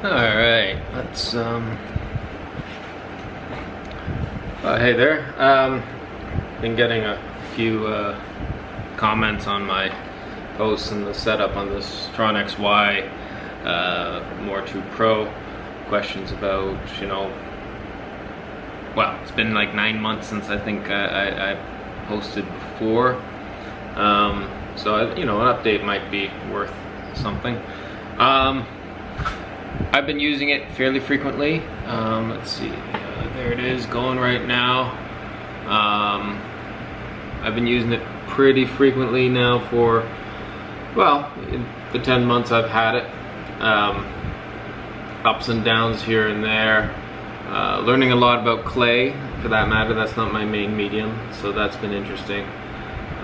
Alright, let's hey there. Been getting a few comments on my posts and the setup on this Tronxy Moore 2 Pro. Questions about, well, it's been like 9 months since I think I posted before. So an update might be worth something. I've been using it fairly frequently. Let's see, there it is, going right now. I've been using it pretty frequently now for, well, the 10 months I've had it. Ups and downs here and there. Learning a lot about clay, for that matter. That's not my main medium, so that's been interesting.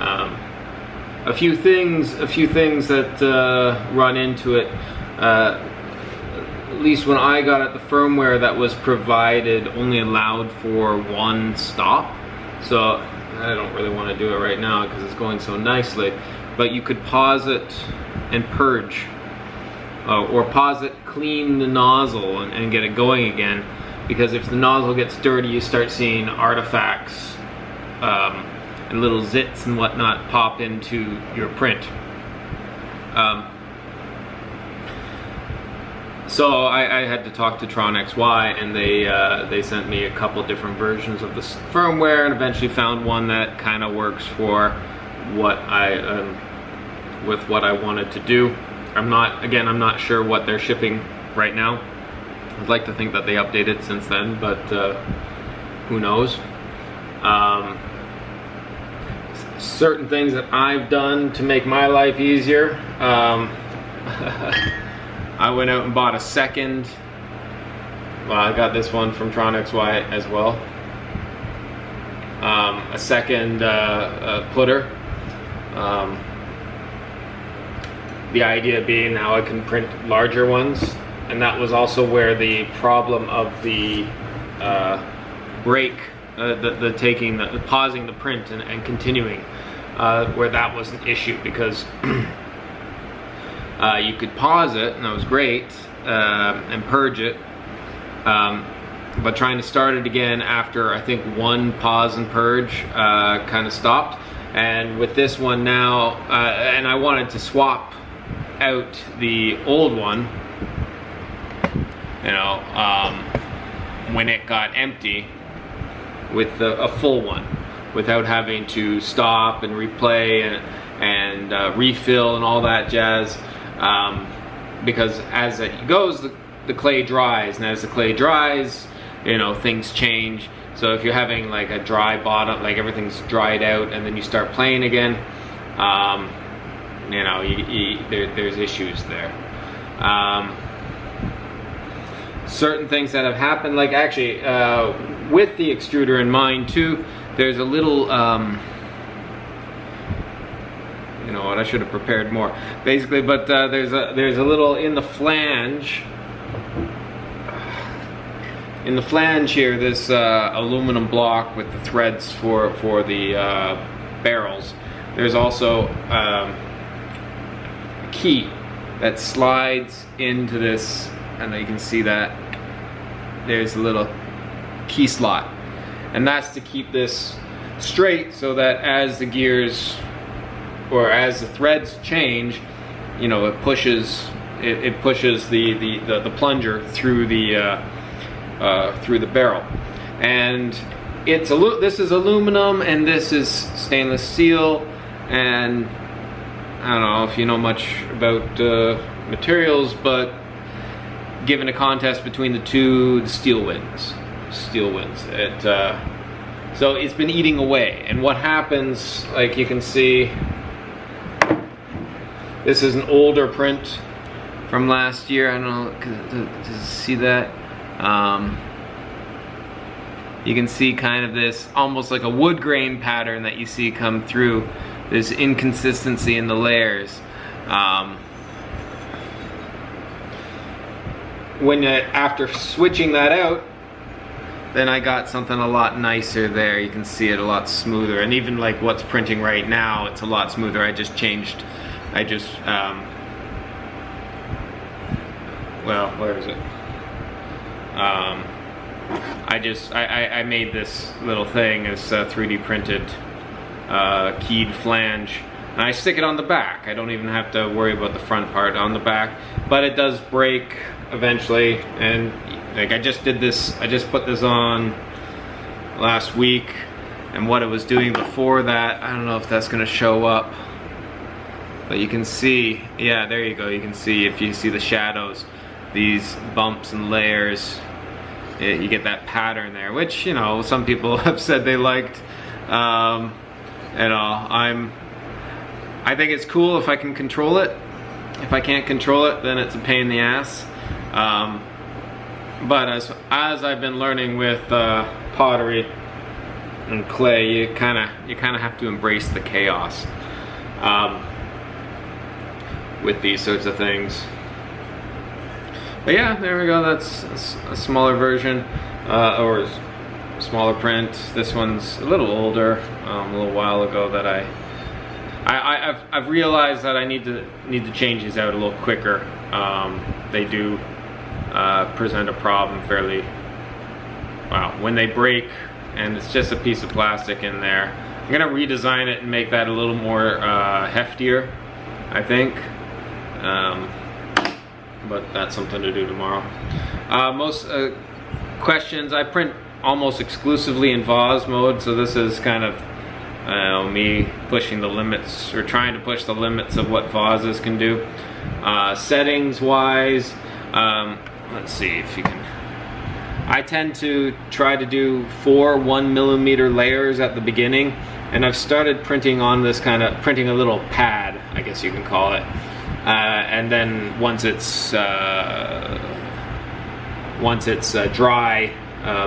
A few things that run into it. At least when I got it, the firmware that was provided only allowed for one stop. So I don't really want to do it right now because it's going so nicely. But you could pause it and purge, or pause it, clean the nozzle and get it going again. Because if the nozzle gets dirty, you start seeing artifacts and little zits and whatnot pop into your print. So I had to talk to Tronxy, and they sent me a couple different versions of the firmware, and eventually found one that kind of works for what with what I wanted to do. I'm not sure what they're shipping right now. I'd like to think that they updated since then, but who knows. Certain things that I've done to make my life easier. I went out and bought a second, well, I got this one from Tronxy as well, a second putter. The idea being now I can print larger ones, and that was also where the problem of the break, the pausing the print and continuing, where that was an issue, because you could pause it, and that was great, and purge it, but trying to start it again after I think one pause and purge kind of stopped. And with this one now, and I wanted to swap out the old one, when it got empty, with a full one, without having to stop and replay and refill and all that jazz. Because as it goes, the clay dries, and as the clay dries, things change. So if you're having like a dry bottom, like everything's dried out, and then you start playing again, there's issues there. Certain things that have happened, like actually with the extruder in mind too, there's a little I should have prepared more, basically, but there's a little in the flange here, this aluminum block with the threads for the barrels. There's also a key that slides into this, and you can see that there's a little key slot, and that's to keep this straight, so that as the gears, or as the threads change, it pushes the plunger through the barrel. And this is aluminum, and this is stainless steel, and I don't know if you know much about materials, but given a contest between the two, the steel wins. So it's been eating away, and what happens, like you can see, this is an older print from last year. I don't know, does you see that? You can see kind of this, almost like a wood grain pattern that you see come through, this inconsistency in the layers. After switching that out, then I got something a lot nicer there. You can see it a lot smoother, and even like what's printing right now, it's a lot smoother. I just well, where is it? I made this little thing, this 3D printed keyed flange, and I stick it on the back. I don't even have to worry about the front part on the back, but it does break eventually. And like I just put this on last week, and what it was doing before that, I don't know if that's gonna show up, but you can see, yeah, there you go, you can see, if you see the shadows, these bumps and layers, you get that pattern there, which, you know, some people have said they liked. You know, I think it's cool if I can control it. If I can't control it, then it's a pain in the ass. But as I've been learning with pottery and clay, you kind of have to embrace the chaos with these sorts of things. But yeah, there we go. That's a smaller version, or a smaller print. This one's a little older, a little while ago, that I've realized that I need to change these out a little quicker. They do present a problem fairly, wow, when they break, and it's just a piece of plastic in there. I'm gonna redesign it and make that a little more heftier, I think. But that's something to do tomorrow. Most questions, I print almost exclusively in vase mode, so this is kind of me pushing the limits, or trying to push the limits of what vases can do. Settings wise, let's see if you can, I tend to try to do 4 1mm layers at the beginning, and I've started printing on this kind of, printing a little pad, I guess you can call it. And then once it's dry,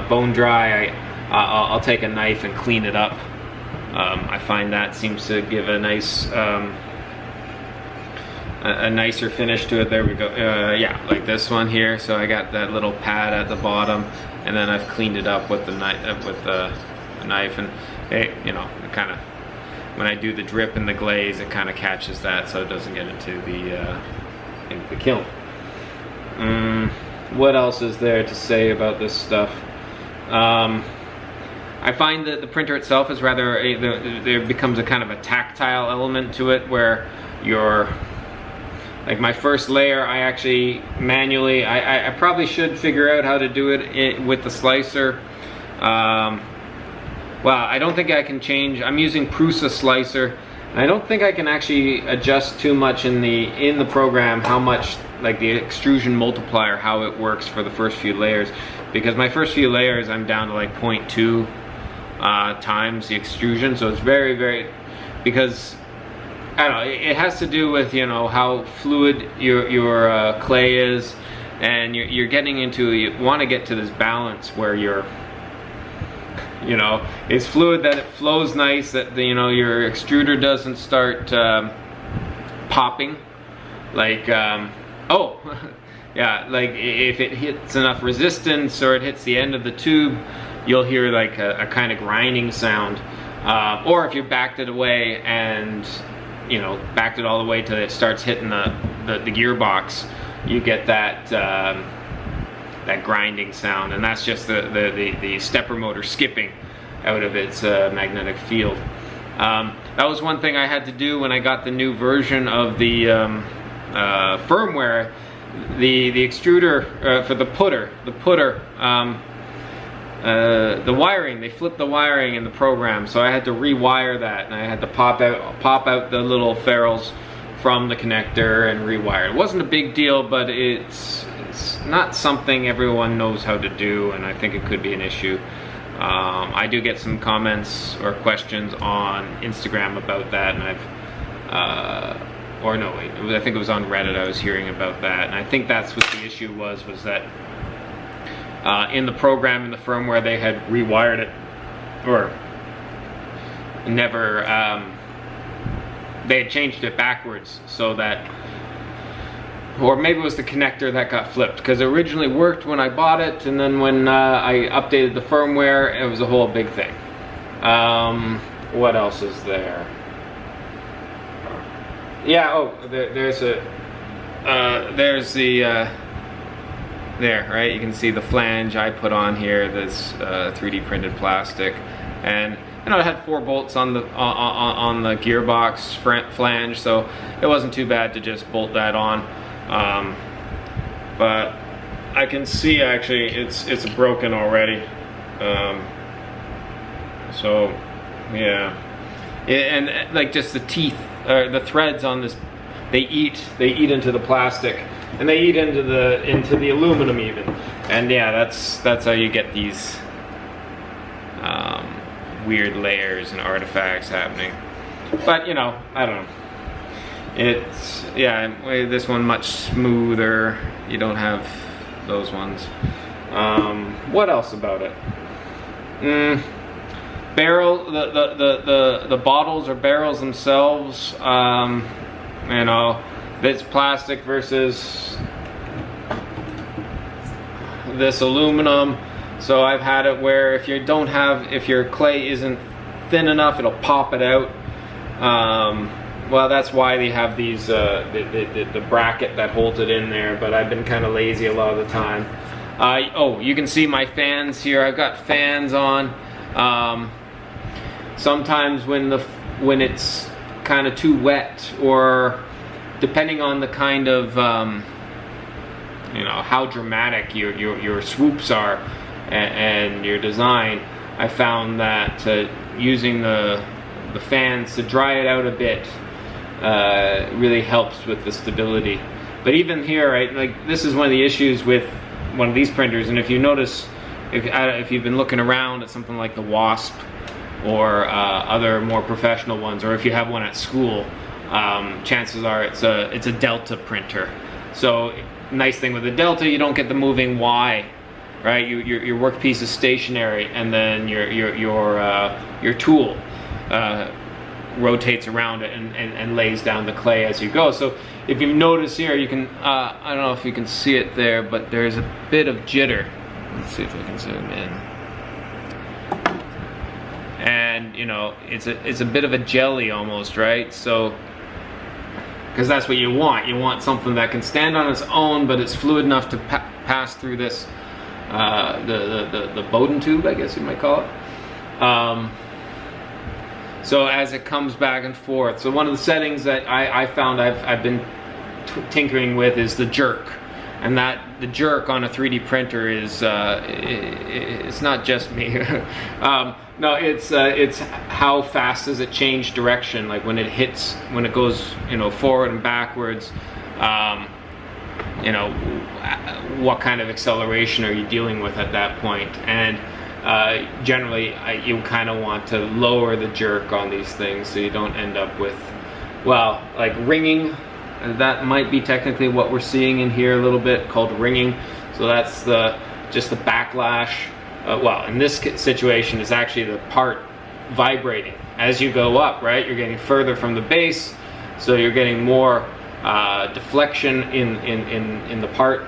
bone dry, I'll take a knife and clean it up. I find that seems to give a nice, a nicer finish to it. There we go. Yeah, like this one here. So I got that little pad at the bottom, and then I've cleaned it up with the knife, and it, you know, it kind of, when I do the drip and the glaze, it kind of catches that, so it doesn't get into the kiln. What else is there to say about this stuff? I find that the printer itself is rather, there becomes a kind of a tactile element to it, where you're, like my first layer, I actually manually, I probably should figure out how to do it with the slicer. Well, I don't think I can change. I'm using Prusa slicer, and I don't think I can actually adjust too much in the program how much, like the extrusion multiplier, how it works for the first few layers, because my first few layers I'm down to like 0.2 times the extrusion, so it's very, very, because I don't know, it has to do with, you know, how fluid your clay is, and you're getting into, you want to get to this balance where you're, you know, it's fluid, that it flows nice, that the, you know, your extruder doesn't start popping, like oh yeah, like if it hits enough resistance or it hits the end of the tube, you'll hear like a kind of grinding sound, or if you backed it away and, you know, backed it all the way till it starts hitting the gearbox, you get that that grinding sound, and that's just the stepper motor skipping out of its magnetic field. That was one thing I had to do when I got the new version of the firmware. The extruder for the putter, the wiring, they flipped the wiring in the program, so I had to rewire that, and I had to pop out the little ferrules from the connector and rewire. It wasn't a big deal, but it's not something everyone knows how to do, and I think it could be an issue. I do get some comments or questions on Instagram about that, and or no, wait, I think it was on Reddit I was hearing about that, and I think that's what the issue was that in the program, in the firmware, they had rewired it, or never, they had changed it backwards, so that, or maybe it was the connector that got flipped, because it originally worked when I bought it, and then when I updated the firmware, it was a whole big thing. What else is there? Yeah, oh, there's the there, right? You can see the flange I put on here, this 3D printed plastic, and you know, it had 4 bolts on the gearbox flange, so it wasn't too bad to just bolt that on. But I can see actually it's broken already. So yeah, and like just the teeth, the threads on this, they eat into the plastic, and they eat into the aluminum even. And yeah, that's how you get these weird layers and artifacts happening. But you know, I don't know. It's, yeah, this one much smoother. You don't have those ones. What else about it? Barrel, the bottles or barrels themselves, you know, this plastic versus this aluminum. So I've had it where if your clay isn't thin enough, it'll pop it out. Well, that's why they have these the bracket that holds it in there, but I've been kind of lazy a lot of the time. Oh, you can see my fans here. I've got fans on. Sometimes when it's kind of too wet, or depending on the kind of you know, how dramatic your swoops are and your design, I found that using the fans to dry it out a bit really helps with the stability. But even here, right, like this is one of the issues with one of these printers, and if you notice, if you've been looking around at something like the Wasp or other more professional ones, or if you have one at school, chances are it's a Delta printer. So nice thing with the Delta, you don't get the moving Y, right? Your workpiece is stationary, and then your tool rotates around it and lays down the clay as you go. So if you notice here, you can, I don't know if you can see it there, but there's a bit of jitter. Let's see if I can zoom in. And you know, it's a bit of a jelly almost, right? So, because that's what you want. You want something that can stand on its own, but it's fluid enough to pass through this, the Bowden tube, I guess you might call it. So as it comes back and forth. So one of the settings that I found I've been tinkering with is the jerk. And that the jerk on a 3D printer is it's not just me. No, it's how fast does it change direction? Like when it goes, you know, forward and backwards. You know, what kind of acceleration are you dealing with at that point? And generally, you kind of want to lower the jerk on these things so you don't end up with, well, like ringing. That might be technically what we're seeing in here a little bit, called ringing. So that's just the backlash. Well, in this situation, it's actually the part vibrating as you go up, right? You're getting further from the base, so you're getting more deflection in the part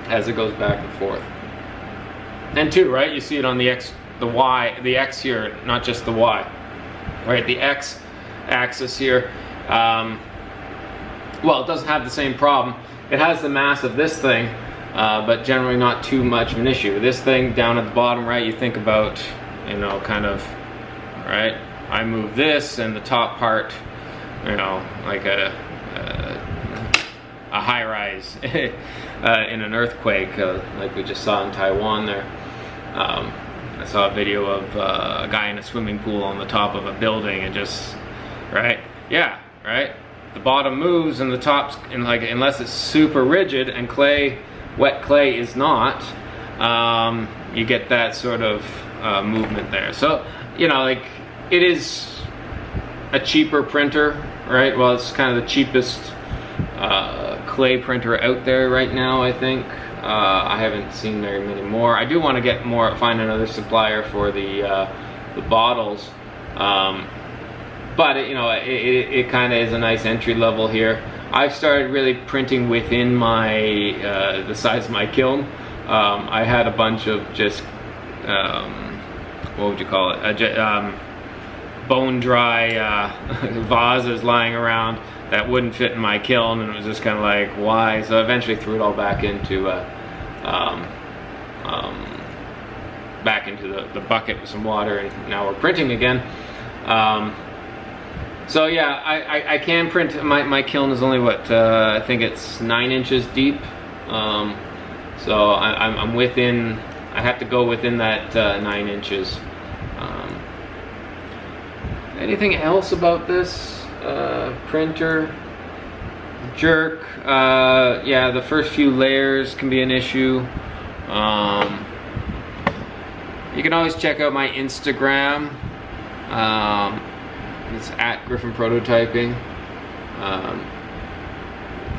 as it goes back and forth. And two, right? You see it on the X here, not just the Y, right? The X axis here. Well, it doesn't have the same problem. It has the mass of this thing, but generally not too much of an issue. This thing down at the bottom, right, you think about, you know, kind of, right, I move this and the top part, you know, like a high-rise in an earthquake, like we just saw in Taiwan there. I saw a video of a guy in a swimming pool on the top of a building, and just, right, yeah, right? The bottom moves and the top's, and like, unless it's super rigid, and wet clay is not, you get that sort of movement there. So, you know, like, it is a cheaper printer, right? Well, it's kind of the cheapest clay printer out there right now, I think. I haven't seen very many more. I do want to find another supplier for the bottles. But you know, it kind of is a nice entry level here. I've started really printing within my the size of my kiln. I had a bunch of just what would you call it? Bone dry vases lying around that wouldn't fit in my kiln, and it was just kind of like, why? So I eventually threw it all back into back into the bucket with some water, and now we're printing again. So yeah, I can print. My kiln is only what, I think it's 9 inches deep. So I'm within, I have to go within that 9 inches. Anything else about this printer? Jerk. Yeah, the first few layers can be an issue. You can always check out my Instagram. It's at Griffin Prototyping.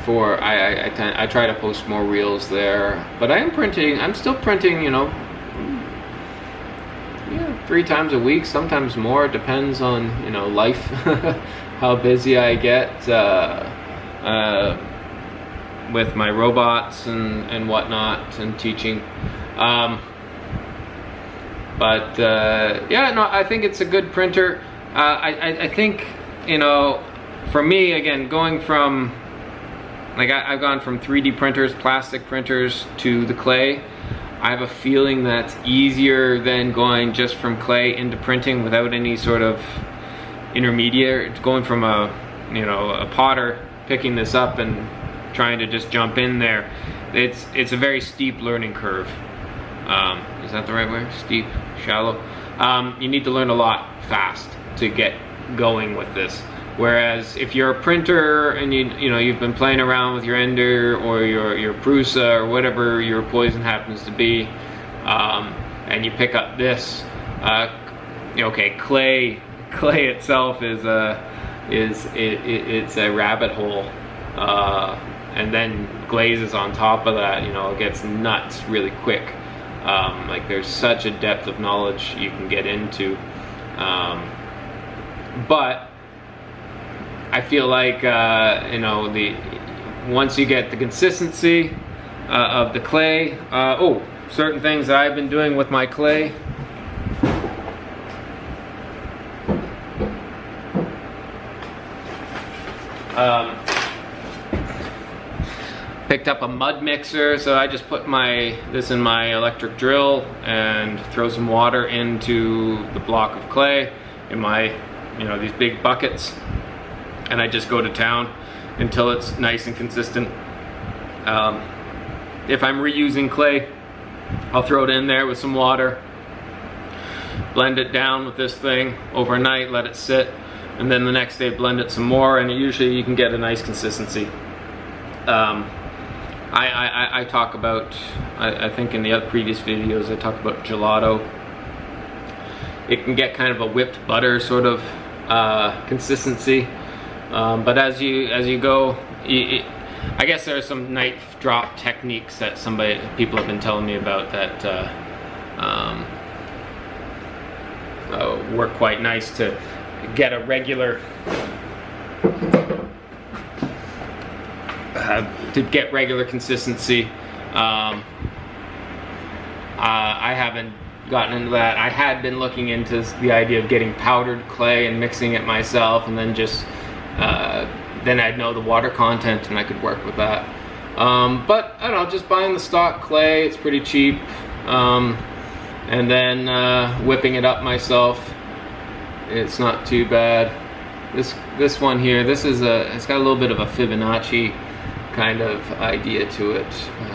I try to post more reels there, but I'm still printing, you know, 3 times a week, sometimes more. It depends on, you know, life, how busy I get with my robots and whatnot, and teaching. Yeah, no, I think it's a good printer. I think, you know, for me, again, going from, like, I've gone from 3D printers, plastic printers, to the clay. I have a feeling that's easier than going just from clay into printing without any sort of intermediate. It's going from a potter, picking this up and trying to just jump in there. It's a very steep learning curve. Is that the right word? Steep, shallow. You need to learn a lot fast to get going with this. Whereas if you're a printer and you've been playing around with your Ender or your Prusa or whatever your poison happens to be, and you pick up this, okay, clay itself is it's a rabbit hole, and then glazes on top of that. It gets nuts really quick. Like, there's such a depth of knowledge you can get into, but I feel like once you get the consistency of the clay, certain things that I've been doing with my clay. Picked up a mud mixer, so I just put this in my electric drill and throw some water into the block of clay in my, these big buckets, and I just go to town until it's nice and consistent. If I'm reusing clay, I'll throw it in there with some water, blend it down with this thing overnight, let it sit, and then the next day blend it some more, and usually you can get a nice consistency. I talk about, I think in the other previous videos I talked about gelato. It can get kind of a whipped butter sort of consistency, but as you go, I guess there are some knife drop techniques that people have been telling me about that work quite nice to get a regular consistency. I haven't gotten into that. I had been looking into the idea of getting powdered clay and mixing it myself, and then just then I'd know the water content and I could work with that. But I don't know, just buying the stock clay, it's pretty cheap, and then whipping it up myself, it's not too bad. This one here, it's got a little bit of a Fibonacci kind of idea to it. I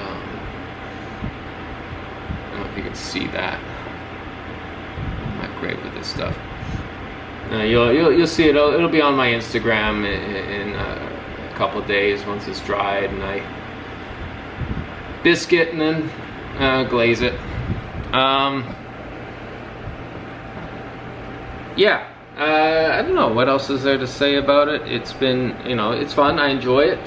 don't know if you can see that. I'm not great with this stuff. You'll see it. It'll be on my Instagram in a couple days once it's dried, and I biscuit and then glaze it. Yeah. I don't know what else is there to say about it. It's been, it's fun. I enjoy it.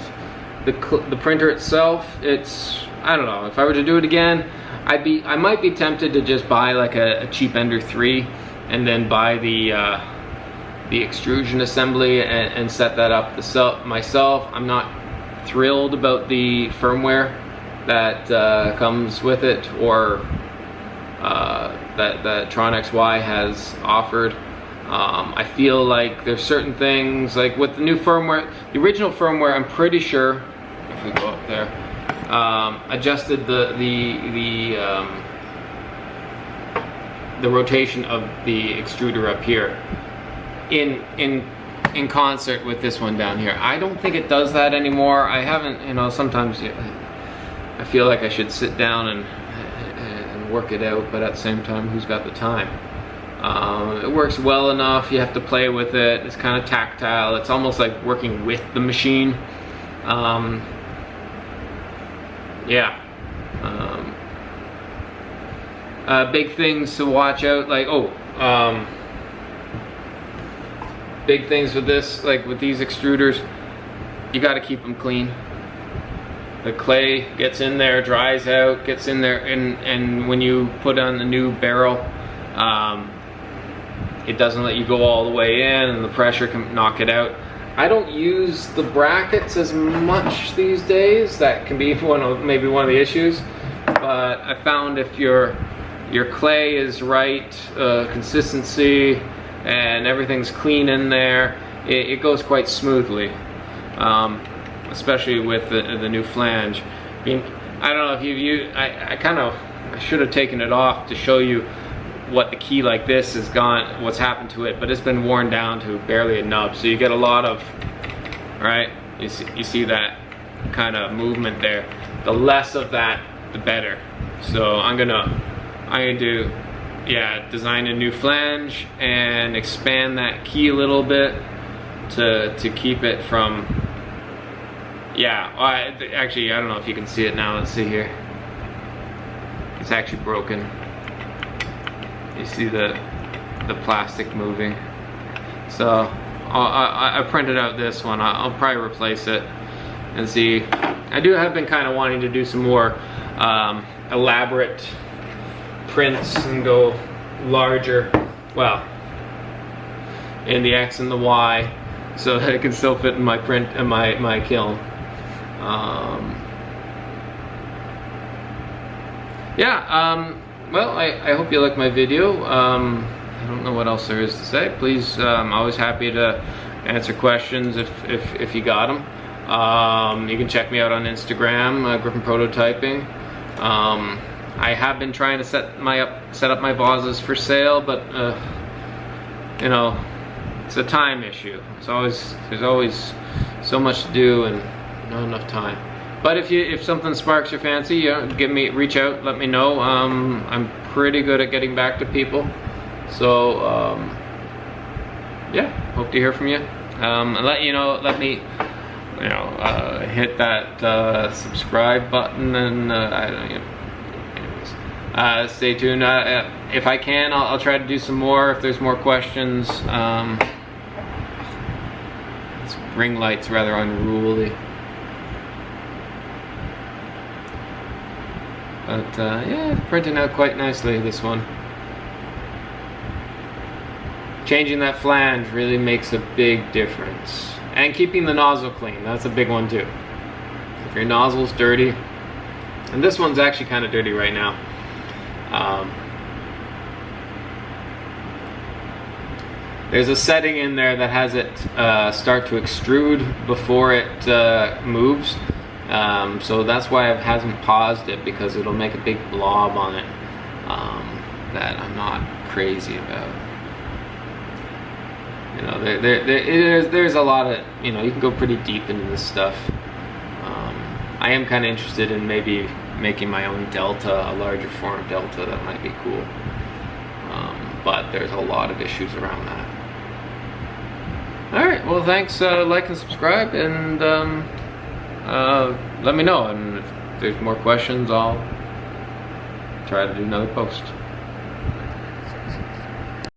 The printer itself, I don't know, if I were to do it again, I might be tempted to just buy like a cheap Ender 3 and then buy the extrusion assembly and set that up myself. I'm not thrilled about the firmware that comes with it, or that Tronxy Moore has offered. I feel like there's certain things, like with the new firmware, the original firmware, I'm pretty sure, if we go up there, adjusted the rotation of the extruder up here in concert with this one down here. I don't think it does that anymore. I haven't, you know, sometimes I feel like I should sit down and work it out, but at the same time, who's got the time? It works well enough. You have to play with it. It's kind of tactile. It's almost like working with the machine. Yeah. Big things to watch out, like big things with this, like with these extruders, you got to keep them clean. The clay gets in there, dries out, gets in there, and when you put on the new barrel, it doesn't let you go all the way in, and the pressure can knock it out. I don't use the brackets as much these days. That can be maybe one of the issues. But I found if your clay is right, consistency, and everything's clean in there, it goes quite smoothly. Especially with the new flange. I mean, I don't know if you've used. I should have taken it off to show you what the key like this has gone, what's happened to it, but it's been worn down to barely a nub. So you get a lot of, right? You see that kind of movement there. The less of that, the better. So I'm gonna do, yeah, design a new flange and expand that key a little bit to keep it from, yeah. Actually, I don't know if you can see it now. Let's see here. It's actually broken. You see the plastic moving. So I printed out this one. I'll probably replace it and see. I have been kind of wanting to do some more elaborate prints and go larger, well, in the X and the Y, so that it can still fit in my print and my kiln. Yeah. Well, I hope you like my video. I don't know what else there is to say. Please, I'm always happy to answer questions if you got them. You can check me out on Instagram, Griffin Prototyping. I have been trying to set up my vases for sale, but you know, it's a time issue. There's always so much to do and not enough time. But if something sparks your fancy, reach out, let me know. I'm pretty good at getting back to people. So yeah, hope to hear from you. And let me hit that subscribe button, and I don't know. Anyways, stay tuned. If I can, I'll try to do some more. If there's more questions, this ring light's rather unruly. But yeah, printing out quite nicely, this one. Changing that flange really makes a big difference. And keeping the nozzle clean, that's a big one too. If your nozzle's dirty, and this one's actually kind of dirty right now. There's a setting in there that has it start to extrude before it moves. So that's why I hasn't paused it, because it'll make a big blob on it that I'm not crazy about. You know, there's a lot of, you can go pretty deep into this stuff. I am kind of interested in maybe making my own delta, a larger form delta. That might be cool. But there's a lot of issues around that. Alright, well, thanks. Like and subscribe, and let me know, and if there's more questions, I'll try to do another post.